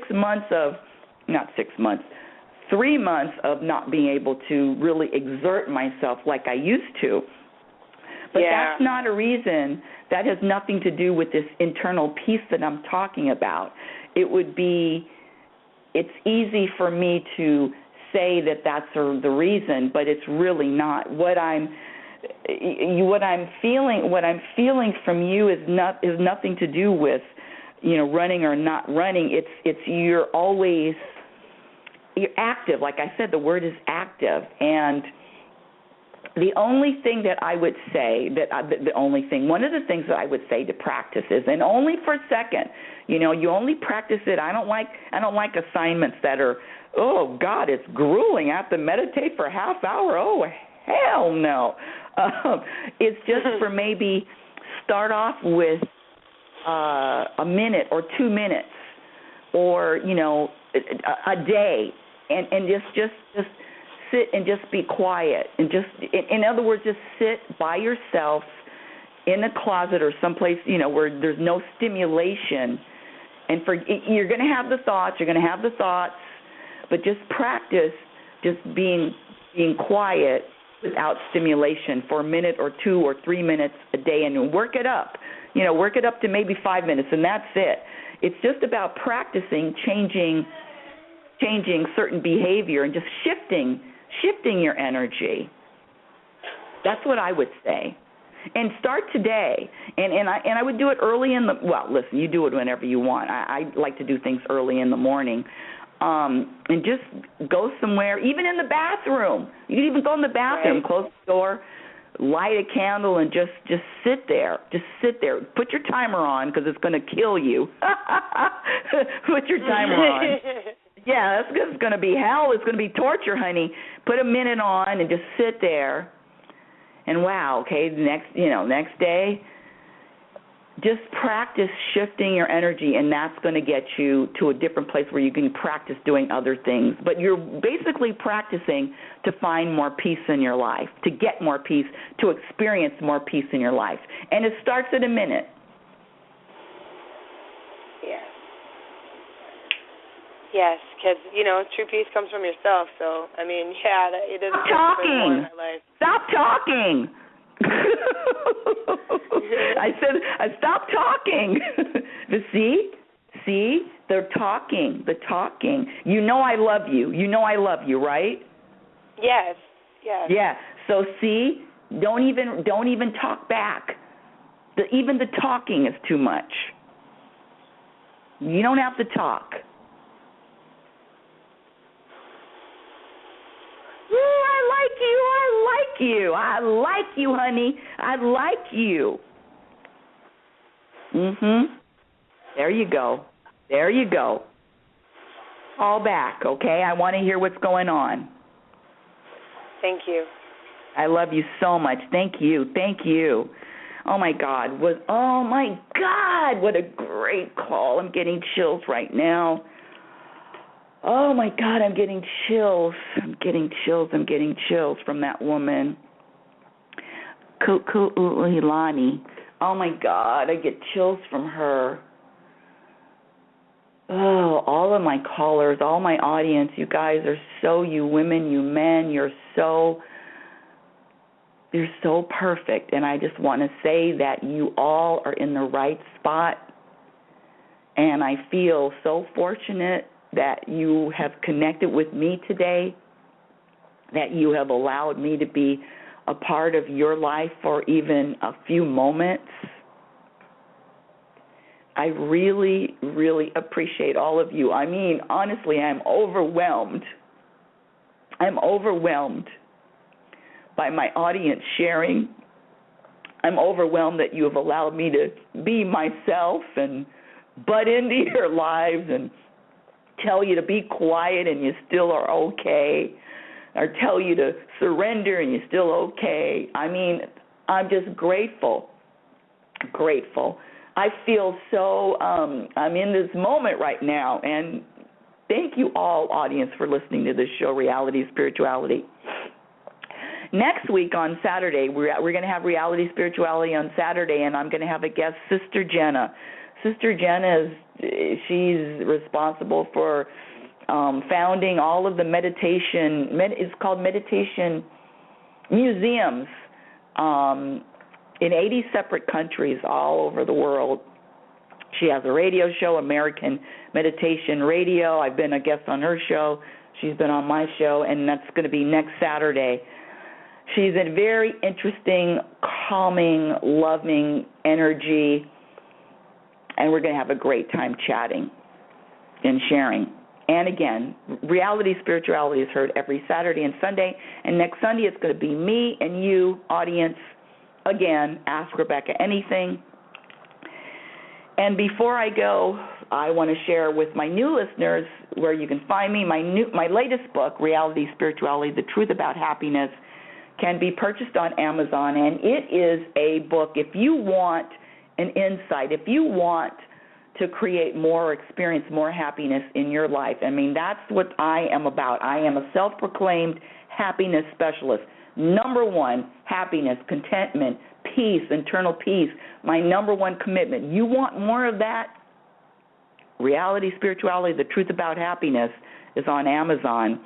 months of not being able to really exert myself like I used to. But that's not a reason. That has nothing to do with this internal peace that I'm talking about. It's easy for me to say that that's the reason, but it's really not. What I'm feeling from you is nothing to do with, running or not running. It's you're active. Like I said, the word is active. And the only thing that I would say, one of the things that I would say to practice is, and only for a second, you only practice it. I don't like assignments that are, oh God, it's grueling. I have to meditate for a half hour. Oh, hell no. It's just for maybe start off with a minute or 2 minutes, or a day, and just sit and just be quiet, and just, in other words, just sit by yourself in a closet or someplace, where there's no stimulation. And you're going to have the thoughts, but just practice just being quiet without stimulation for a minute or 2 or 3 minutes a day, and work it up. Work it up to maybe 5 minutes, and that's it. It's just about practicing changing certain behavior and just shifting your energy. That's what I would say. And start today. And I would do it early listen, you do it whenever you want. I like to do things early in the morning. And just go somewhere, even in the bathroom. You can even go in the bathroom, close the door, light a candle, and just sit there. Just sit there. Put your timer on, because it's going to kill you. Put your timer on. Yeah, it's going to be hell. It's going to be torture, honey. Put a minute on and just sit there. And wow, okay, next day, just practice shifting your energy, and that's going to get you to a different place where you can practice doing other things. But you're basically practicing to find more peace in your life, to get more peace, to experience more peace in your life. And it starts at a minute. Yes, because, true peace comes from yourself. So, I mean, it doesn't Stop talking. In my life. Stop talking. I said, stop talking. See, they're talking. I love you. Right? Yes. Yeah. So see, don't even talk back. Even the talking is too much. You don't have to talk. I like you, honey. I like you. There you go. Call back, okay? I want to hear what's going on. Thank you. I love you so much. Thank you. Oh my God, what a great call. I'm getting chills right now. Oh, my God, I'm getting chills. I'm getting chills from that woman. Ku'u'ilani. Oh, my God, I get chills from her. Oh, all of my callers, all my audience, you guys are you women, you men, you're so perfect. And I just want to say that you all are in the right spot. And I feel so fortunate that you have connected with me today, that you have allowed me to be a part of your life for even a few moments. I really, really appreciate all of you. I mean, honestly, I'm overwhelmed. I'm overwhelmed by my audience sharing. I'm overwhelmed that you have allowed me to be myself and butt into your lives and tell you to be quiet and you still are okay, or tell you to surrender and you're still okay. I mean, I'm just grateful. I feel so, I'm in this moment right now, and Thank you all, audience, for listening to this show, Reality Spirituality. Next week on Saturday, we're going to have Reality Spirituality on Saturday, and I'm going to have a guest, Sister Jenna. Sister Jenna, she's responsible for founding all of the meditation, it's called meditation museums in 80 separate countries all over the world. She has a radio show, American Meditation Radio. I've been a guest on her show. She's been on my show, and that's going to be next Saturday. She's a very interesting, calming, loving energy, and we're going to have a great time chatting and sharing. And again, Reality Spirituality is heard every Saturday and Sunday, and next Sunday it's going to be me and you, audience. Again, Ask Rebecca Anything. And before I go, I want to share with my new listeners where you can find me. My latest book, Reality Spirituality, The Truth About Happiness, can be purchased on Amazon, and it is a book, if you want an insight, if you want to create more or experience more happiness in your life. I mean, that's what I am about. I am a self-proclaimed happiness specialist. Number one, happiness, contentment, peace, internal peace, my number one commitment. You want more of that? Reality Spirituality, The Truth About Happiness is on Amazon.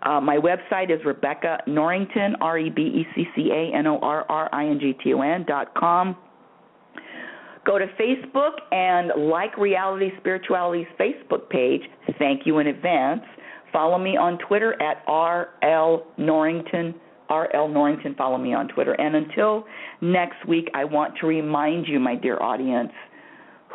My website is Rebecca Norrington, RebeccanoRington.com. Go to Facebook and like Reality Spirituality's Facebook page. Thank you in advance. Follow me on Twitter at RL Norrington. RL Norrington, follow me on Twitter. And until next week, I want to remind you, my dear audience,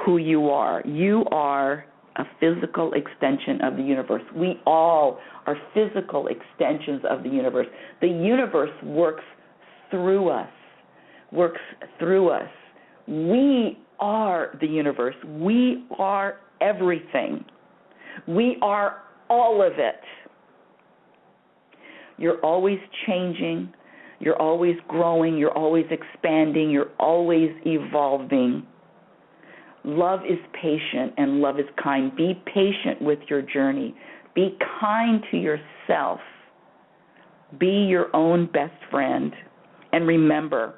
who you are. You are a physical extension of the universe. We all are physical extensions of the universe. The universe works through us, We are the universe. We are everything. We are all of it. You're always changing. You're always growing. You're always expanding. You're always evolving. Love is patient and love is kind. Be patient with your journey. Be kind to yourself. Be your own best friend. And remember,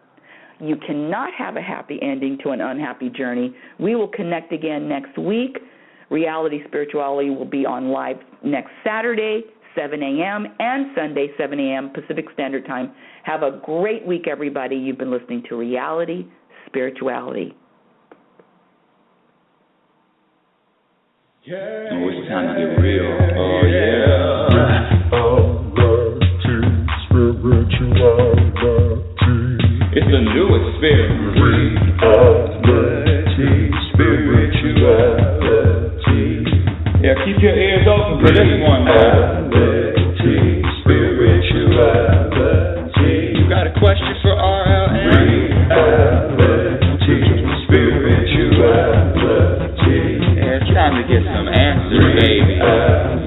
you cannot have a happy ending to an unhappy journey. We will connect again next week. Reality Spirituality will be on live next Saturday, 7 a.m., and Sunday, 7 a.m. Pacific Standard Time. Have a great week, everybody. You've been listening to Reality Spirituality. Yeah. Oh, it's time to get real. Oh, yeah. It's a new experience. Reality Spirituality. Yeah, keep your ears open for this one, man. Reality Spirituality. You got a question for RLN? Reality Spirituality. Yeah, it's time to get some answers, baby.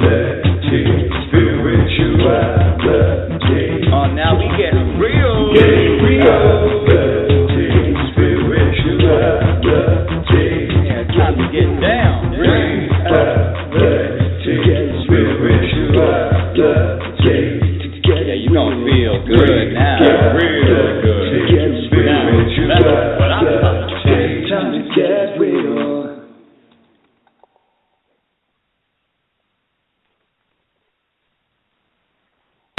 Reality Spirituality. Oh, now we get real. Get real. Reality Spirituality. Yeah, it's time to get down. Reality Spirituality. Yeah, you gonna feel good now. Get real good. Now, that's what I'm